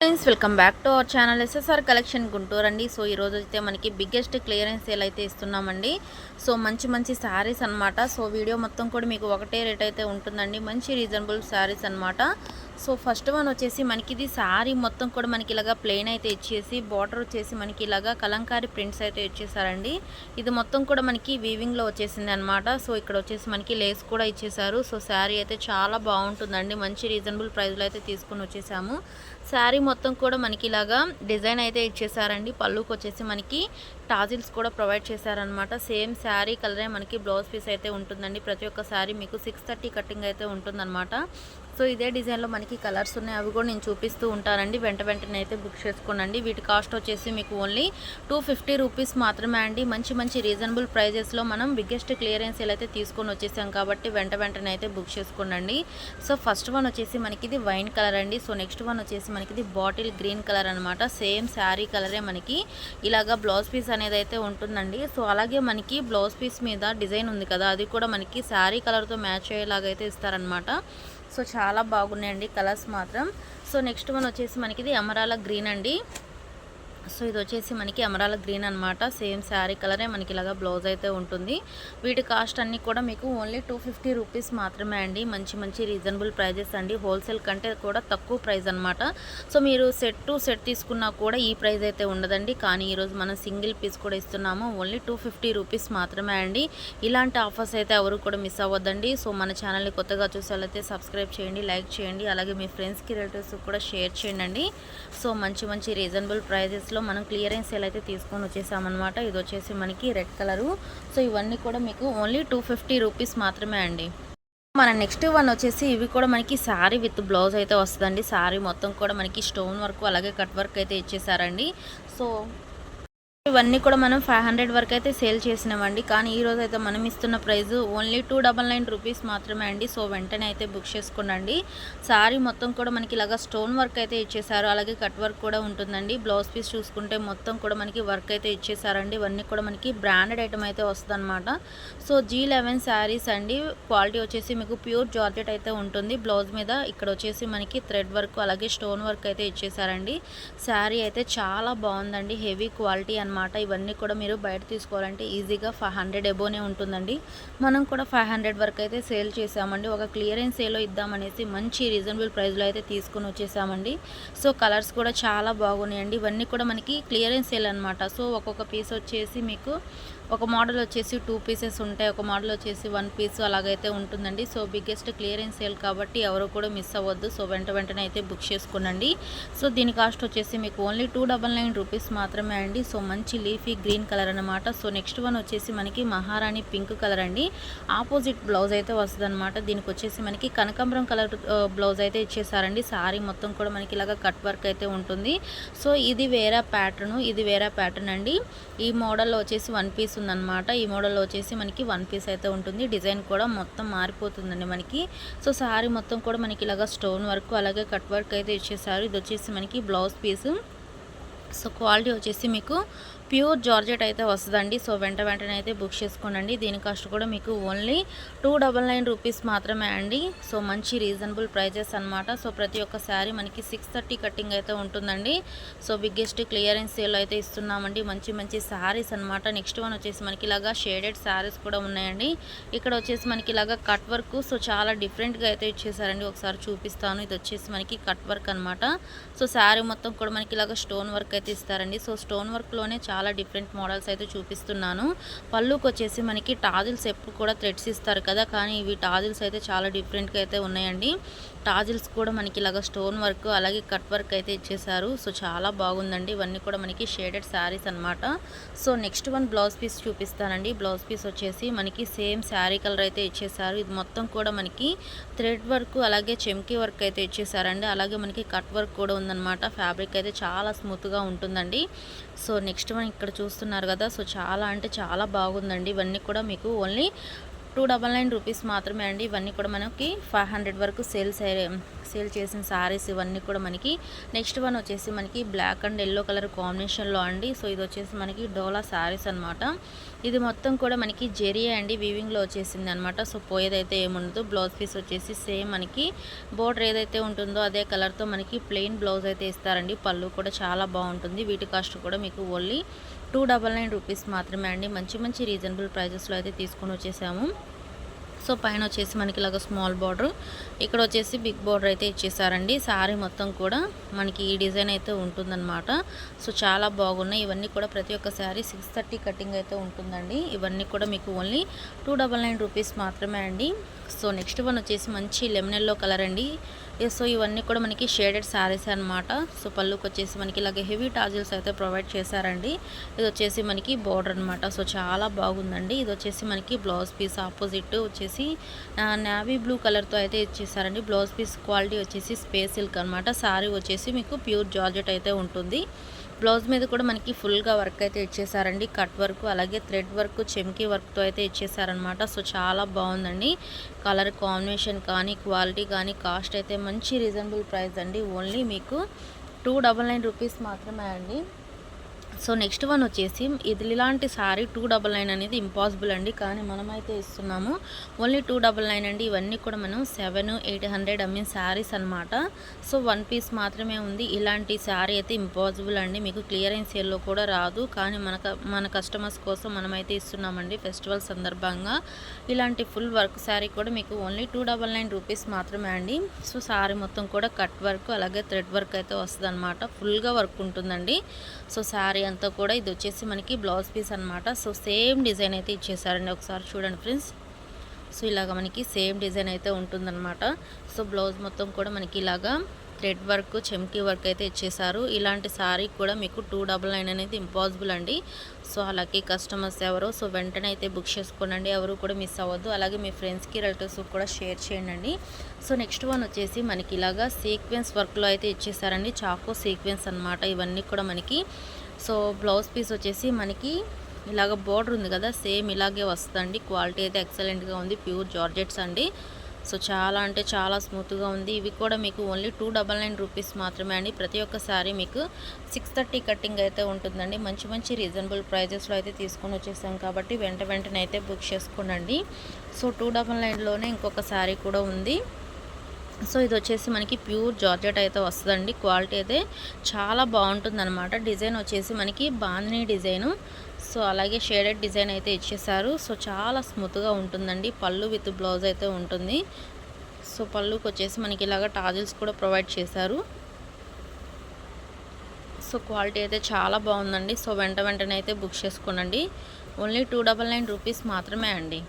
Friends welcome back to our channel SSR collection Guntur అండి. So ఈరోజు అయితే మనకి బిగ్గెస్ట్ క్లియరెన్స్ సేల్ అయితే ఇస్తున్నామండి. సో మంచి శారీస్ అనమాట. సో వీడియో మొత్తం కూడా మీకు ఒకటే రేట్ అయితే ఉంటుందండి. మంచి రీజనబుల్ శారీస్ అనమాట. సో ఫస్ట్ వన్ వచ్చేసి మనకి ఇది శారీ మొత్తం కూడా మనకి ఇలాగా ప్లెయిన్ అయితే ఇచ్చేసి బార్డర్ వచ్చేసి మనకి ఇలాగా కలంకారీ ప్రింట్స్ అయితే ఇచ్చేసారండి. ఇది మొత్తం కూడా మనకి వీవింగ్లో వచ్చేసింది అనమాట. సో ఇక్కడ వచ్చేసి మనకి లేస్ కూడా ఇచ్చేసారు. సో శారీ అయితే చాలా బాగుంటుందండి. మంచి రీజనబుల్ ప్రైస్లో అయితే తీసుకుని వచ్చేసాము. శారీ మొత్తం కూడా మనకి ఇలాగా డిజైన్ అయితే ఇచ్చేసారండి. పళ్ళుకి వచ్చేసి మనకి టాజిల్స్ కూడా ప్రొవైడ్ చేశారనమాట. సేమ్ శారీ కలరే మనకి బ్లౌజ్ పీస్ అయితే ఉంటుందండి. ప్రతి ఒక్క శారీ మీకు 630 కటింగ్ అయితే ఉంటుందన్నమాట. సో ఇదే డిజైన్లో మనకి కలర్స్ ఉన్నాయి, అవి కూడా నేను చూపిస్తూ ఉంటానండి. వెంటనే అయితే బుక్ చేసుకోండి. వీటి కాస్ట్ వచ్చేసి మీకు ఓన్లీ 250 రూపీస్ మాత్రమే అండి. మంచి రీజనబుల్ ప్రైజెస్లో మనం బిగ్గెస్ట్ క్లియరెన్స్ సేల్ అయితే తీసుకొని వచ్చేసాం కాబట్టి వెంటనే అయితే బుక్ చేసుకోండి. సో ఫస్ట్ వన్ వచ్చేసి మనకి ఇది వైన్ కలర్ అండి. సో నెక్స్ట్ వన్ వచ్చేసి మనకి ఇది బాటిల్ గ్రీన్ కలర్ అనమాట. సేమ్ శారీ కలరే మనకి ఇలాగా బ్లౌజ్ పీస్ అనేది అయితే ఉంటుందండి. సో అలాగే మనకి బ్లౌజ్ పీస్ మీద డిజైన్ ఉంది కదా, అది కూడా మనకి శారీ కలర్తో మ్యాచ్ అయ్యేలాగా అయితే ఇస్తారనమాట. సో చాలా బాగున్నాయండి కలర్స్ మాత్రం. సో నెక్స్ట్ వన్ వచ్చేసి మనకి ఇది ఎమరాల్డ్ గ్రీన్ అండి. సో ఇది వచ్చేసి మనకి ఎమరాల్డ్ గ్రీన్ అనమాట. సేమ్ శారీ కలరే మనకి ఇలాగా బ్లౌజ్ అయితే ఉంటుంది. వీటి కాస్ట్ అన్నీ కూడా మీకు ఓన్లీ 250 రూపీస్ మాత్రమే అండి. మంచి రీజనబుల్ ప్రైజెస్ అండి. హోల్సేల్ కంటే కూడా తక్కువ ప్రైస్ అనమాట. సో మీరు సెట్ టు సెట్ తీసుకున్నా కూడా ఈ ప్రైస్ అయితే ఉండదండి. కానీ ఈరోజు మనం సింగిల్ పీస్ కూడా ఇస్తున్నాము. ఓన్లీ 250 రూపీస్ మాత్రమే అండి. ఇలాంటి ఆఫర్స్ అయితే ఎవరు కూడా మిస్ అవ్వద్దండి. సో మన ఛానల్ని కొత్తగా చూసేవాళ్ళైతే సబ్స్క్రైబ్ చేయండి, లైక్ చేయండి, అలాగే మీ ఫ్రెండ్స్కి రిలేటివ్స్కి కూడా షేర్ చేయండి. సో మంచి రీజనబుల్ ప్రైజెస్లో మనం క్లియరెన్స్ సేల్ అయితే తీసుకొని వచ్చేసామన్నమాట. ఇది వచ్చేసి మనకి రెడ్ కలరు. సో ఇవన్నీ కూడా మీకు ఓన్లీ 250 రూపీస్ మాత్రమే అండి. మన నెక్స్ట్ వన్ వచ్చేసి ఇవి కూడా మనకి శారీ విత్ బ్లౌజ్ అయితే వస్తుందండి. శారీ మొత్తం కూడా మనకి స్టోన్ వర్క్ అలాగే కట్ వర్క్ అయితే ఇచ్చేసారండి. సో ఇవన్నీ కూడా మనం 500 వరకు అయితే సేల్ చేసినామండి. కానీ ఈరోజు అయితే మనం ఇస్తున్న ప్రైస్ ఓన్లీ 299 రూపీస్ మాత్రమే అండి. సో వెంటనే అయితే బుక్ చేసుకోండి. శారీ మొత్తం కూడా మనకి ఇలాగా స్టోన్ వర్క్ అయితే ఇచ్చేసారు, అలాగే కట్ వర్క్ కూడా ఉంటుందండి. బ్లౌజ్ పీస్ చూసుకుంటే మొత్తం కూడా మనకి వర్క్ అయితే ఇచ్చేసారండి. ఇవన్నీ కూడా మనకి బ్రాండెడ్ ఐటమ్ అయితే వస్తుందన్నమాట. సో G11 శారీస్ అండి. క్వాలిటీ వచ్చేసి మీకు ప్యూర్ జార్జెట్ అయితే ఉంటుంది. బ్లౌజ్ మీద ఇక్కడ వచ్చేసి మనకి థ్రెడ్ వర్క్ అలాగే స్టోన్ వర్క్ అయితే ఇచ్చేసారండి. శారీ అయితే చాలా బాగుందండి. హెవీ క్వాలిటీ అనమాట. ఇవన్నీ కూడా మీరు బయట తీసుకోవాలంటే ఈజీగా 500 ఎబోనే ఉంటుందండి. మనం కూడా 500 వరకు అయితే సేల్ చేసామండి. ఒక క్లియరెన్స్ సేల్లో ఇద్దామనేసి మంచి రీజనబుల్ ప్రైస్లో అయితే తీసుకొని వచ్చేసామండి. సో కలర్స్ కూడా చాలా బాగున్నాయండి. ఇవన్నీ కూడా మనకి క్లియరెన్స్ సేల్ అనమాట. సో ఒక్కొక్క పీస్ వచ్చేసి మీకు ఒక మోడల్ వచ్చేసి 2 పీసెస్ ఉంటాయి, ఒక మోడల్ వచ్చేసి 1 పీస్ అలాగైతే ఉంటుందండి. సో బిగ్గెస్ట్ క్లియరెన్స్ సేల్ కాబట్టి ఎవరు కూడా మిస్ అవ్వద్దు. సో వెంటనే అయితే బుక్ చేసుకోండి. సో దీని కాస్ట్ వచ్చేసి మీకు ఓన్లీ 299 రూపీస్ మాత్రమే అండి. సో మంచి లీఫీ గ్రీన్ కలర్ అనమాట. సో నెక్స్ట్ వన్ వచ్చేసి మనకి మహారాణి పింక్ కలర్ అండి. ఆపోజిట్ బ్లౌజ్ అయితే వస్తుంది అనమాట. దీనికి వచ్చేసి మనకి కనకాంబరం కలర్ బ్లౌజ్ అయితే ఇచ్చేసారండి. సారీ మొత్తం కూడా మనకి ఇలాగా కట్ వర్క్ అయితే ఉంటుంది. సో ఇది వేరే ప్యాటర్న్ అండి. ఈ మోడల్లో వచ్చేసి 1 పీస్ ఉందన్నమాట. ఈ మోడల్లో వచ్చేసి మనకి 1 పీస్ అయితే ఉంటుంది. డిజైన్ కూడా మొత్తం మారిపోతుందండి మనకి. సో సారీ మొత్తం కూడా మనకి ఇలాగా స్టోన్ వర్క్ అలాగే కట్ వర్క్ అయితే ఇచ్చేసారు. ఇది వచ్చేసి మనకి బ్లౌజ్ పీసు. సో క్వాలిటీ వచ్చేసి మీకు ప్యూర్ జార్జెట్ అయితే వస్తుందండి. సో వెంటనే అయితే బుక్ చేసుకోండి. దీని కాస్ట్ కూడా మీకు ఓన్లీ 299 రూపీస్ మాత్రమే అండి. సో మంచి రీజనబుల్ ప్రైజెస్ అనమాట. సో ప్రతి ఒక్క శారీ మనకి 630 కటింగ్ అయితే ఉంటుందండి. సో బిగ్గెస్ట్ క్లియరెన్స్ సేల్ అయితే ఇస్తున్నామండి. మంచి శారీస్ అనమాట. నెక్స్ట్ వన్ వచ్చేసి మనకి ఇలాగా షేడెడ్ శారీస్ కూడా ఉన్నాయండి. ఇక్కడ వచ్చేసి మనకి ఇలాగా కట్ వర్క్ సో చాలా డిఫరెంట్గా అయితే ఇచ్చేసారండి. ఒకసారి చూపిస్తాను. ఇది వచ్చేసి మనకి కట్ వర్క్ అనమాట. సో శారీ మొత్తం కూడా మనకి ఇలాగా స్టోన్ వర్క్ అయితే ఇస్తారండి. సో స్టోన్ వర్క్లోనే చాలా డిఫరెంట్ మోడల్స్ అయితే చూపిస్తున్నాను. పళ్ళుకి వచ్చేసి మనకి టాజిల్స్ ఎప్పుడు కూడా థ్రెడ్స్ ఇస్తారు కదా, కానీ ఇవి టాజిల్స్ అయితే చాలా డిఫరెంట్గా అయితే ఉన్నాయండి. టాజిల్స్ కూడా మనకి ఇలాగ స్టోన్ వర్క్ అలాగే కట్ వర్క్ అయితే ఇచ్చేసారు. సో చాలా బాగుందండి. ఇవన్నీ కూడా మనకి షేడెడ్ శారీస్ అనమాట. So next one blouse piece చూపిస్తానండి. బ్లౌజ్ పీస్ వచ్చేసి మనకి సేమ్ శారీ కలర్ అయితే ఇచ్చేసారు. ఇది మొత్తం కూడా మనకి థ్రెడ్ వర్క్ అలాగే చెమ్కీ వర్క్ అయితే ఇచ్చేసారండి. అలాగే మనకి కట్ వర్క్ కూడా ఉందన్నమాట. ఫ్యాబ్రిక్ అయితే చాలా స్మూత్గా ఉంటుందండి. సో నెక్స్ట్ వన్ ఇక్కడ చూస్తున్నారు కదా. సో చాలా అంటే చాలా బాగుందండి. ఇవన్నీ కూడా మీకు ఓన్లీ 299 రూపీస్ మాత్రమే అండి. ఇవన్నీ కూడా మనకి 500 వరకు సేల్ చేసిన సారీస్ ఇవన్నీ కూడా మనకి. నెక్స్ట్ వన్ వచ్చేసి మనకి బ్లాక్ అండ్ ఎల్లో కలర్ కాంబినేషన్లో అండి. సో ఇది వచ్చేసి మనకి డోలా సారీస్ అనమాట. ఇది మొత్తం కూడా మనకి జెరియే అండి, వీవింగ్లో వచ్చేసింది అనమాట. సో పోయేదైతే ఏముండదు. బ్లౌజ్ పీస్ వచ్చేసి సేమ్ మనకి బోర్డర్ ఏదైతే ఉంటుందో అదే కలర్తో మనకి ప్లెయిన్ బ్లౌజ్ అయితే ఇస్తారండి. పళ్ళు కూడా చాలా బాగుంటుంది. వీటి కాస్ట్ కూడా మీకు ఓన్లీ 299 రూపీస్ మాత్రమే అండి. మంచి రీజనబుల్ ప్రైజెస్లో అయితే తీసుకొని వచ్చేసాము. సో పైన వచ్చేసి మనకి ఇలాగ స్మాల్ బార్డర్, ఇక్కడ వచ్చేసి బిగ్ బార్డర్ అయితే ఇచ్చేసారండి. సారీ మొత్తం కూడా మనకి ఈ డిజైన్ అయితే ఉంటుందన్నమాట. సో చాలా బాగున్నాయి. ఇవన్నీ కూడా ప్రతి ఒక్క శారీ 630 కటింగ్ అయితే ఉంటుందండి. ఇవన్నీ కూడా మీకు ఓన్లీ 299 రూపీస్ మాత్రమే అండి. సో నెక్స్ట్ వన్ వచ్చేసి మంచి లెమన్ ఎల్లో కలర్ అండి. సో ఇవన్నీ కూడా మనకి షేడెడ్ శారీస్ అనమాట. సో పళ్ళుకి వచ్చేసి మనకి ఇలాగ హెవీ టాజిల్స్ అయితే ప్రొవైడ్ చేశారండి. ఇది వచ్చేసి మనకి బార్డర్ అనమాట. సో చాలా బాగుందండి. ఇది వచ్చేసి మనకి బ్లౌజ్ పీస్ ఆపోజిట్ వచ్చేసి నేవీ బ్లూ కలర్తో అయితే ఇచ్చేసారండి. బ్లౌజ్ పీస్ క్వాలిటీ వచ్చేసి స్పేస్ సిల్క్ అనమాట. శారీ వచ్చేసి మీకు ప్యూర్ జార్జెట్ అయితే ఉంటుంది. బ్లౌజ్ మీద కూడా మనకి ఫుల్గా వర్క్ అయితే ఇచ్చేసారండి. కట్ వర్క్ అలాగే థ్రెడ్ వర్క్ చెమ్కీ వర్క్తో అయితే ఇచ్చేసారనమాట. సో చాలా బాగుందండి. కలర్ కాంబినేషన్ కానీ క్వాలిటీ కానీ కాస్ట్ అయితే మంచి రీజనబుల్ ప్రైస్ అండి. ఓన్లీ మీకు 299 రూపీస్ మాత్రమే అండి. సో నెక్స్ట్ వన్ వచ్చేసి ఇది ఇలాంటి సారీ 299 అనేది ఇంపాసిబుల్ అండి, కానీ మనమైతే ఇస్తున్నాము ఓన్లీ 299 అండి. ఇవన్నీ కూడా మనం 700-800 అమ్మిన శారీస్ అనమాట. సో వన్ పీస్ మాత్రమే ఉంది. ఇలాంటి శారీ అయితే ఇంపాసిబుల్ అండి, మీకు క్లియరెన్స్ సేల్లో కూడా రాదు. కానీ మన కస్టమర్స్ కోసం మనమైతే ఇస్తున్నామండి ఫెస్టివల్ సందర్భంగా. ఇలాంటి ఫుల్ వర్క్ శారీ కూడా మీకు ఓన్లీ 299 రూపీస్ మాత్రమే అండి. సో శారీ మొత్తం కూడా కట్ వర్క్ అలాగే థ్రెడ్ వర్క్ అయితే వస్తుంది అనమాట. ఫుల్గా వర్క్ ఉంటుందండి. సో శారీ అంతా కూడా ఇది వచ్చేసి మనకి బ్లౌజ్ పీస్ అనమాట. సో సేమ్ డిజైన్ అయితే ఇచ్చేసారండి. ఒకసారి చూడండి ఫ్రెండ్స్. సో ఇలాగ మనకి సేమ్ డిజైన్ అయితే ఉంటుందన్నమాట. సో బ్లౌజ్ మొత్తం కూడా మనకి ఇలాగా థ్రెడ్ వర్క్ చెమ్కీ వర్క్ అయితే ఇచ్చేసారు. ఇలాంటి శారీ కూడా మీకు 299 అనేది ఇంపాసిబుల్ అండి. సో అలాగే కస్టమర్స్ ఎవరో సో వెంటనే అయితే బుక్ చేసుకోండి. ఎవరు కూడా మిస్ అవ్వద్దు. అలాగే మీ ఫ్రెండ్స్కి రిలేటివ్స్కి కూడా షేర్ చేయండి. సో నెక్స్ట్ వన్ వచ్చేసి మనకి ఇలాగా సీక్వెన్స్ వర్క్లో అయితే ఇచ్చేసారండి. చాకో సీక్వెన్స్ అనమాట ఇవన్నీ కూడా మనకి. సో బ్లౌజ్ పీస్ వచ్చేసి మనకి ఇలాగ బోర్డర్ ఉంది కదా, సేమ్ ఇలాగే వస్తుందండి. క్వాలిటీ అయితే ఎక్సలెంట్గా ఉంది. ప్యూర్ జార్జెట్స్ అండి. సో చాలా అంటే చాలా స్మూత్గా ఉంది. ఇవి కూడా మీకు ఓన్లీ 299 రూపీస్ మాత్రమే అండి. ప్రతి ఒక్క సారీ మీకు 630 కటింగ్ అయితే ఉంటుందండి. మంచి రీజనబుల్ ప్రైజెస్లో అయితే తీసుకొని వచ్చేసాం కాబట్టి వెంటనే అయితే బుక్ చేసుకోండి. సో 299లోనే ఇంకొక సారీ కూడా ఉంది. సో ఇది వచ్చేసి మనకి ప్యూర్ జార్జెట్ అయితే వస్తుందండి. క్వాలిటీ అయితే చాలా బాగుంటుంది అనమాట. డిజైన్ వచ్చేసి మనకి బాందినీ డిజైను. సో అలాగే షేడెడ్ డిజైన్ అయితే ఇచ్చేసారు. సో చాలా స్మూత్గా ఉంటుందండి. పళ్ళు విత్ బ్లౌజ్ అయితే ఉంటుంది. సో పళ్ళుకి వచ్చేసి మనకి ఇలాగ టాజిల్స్ కూడా ప్రొవైడ్ చేశారు. సో క్వాలిటీ అయితే చాలా బాగుందండి. సో వెంటనే అయితే బుక్ చేసుకోండి. ఓన్లీ 299 రూపీస్ మాత్రమే అండి.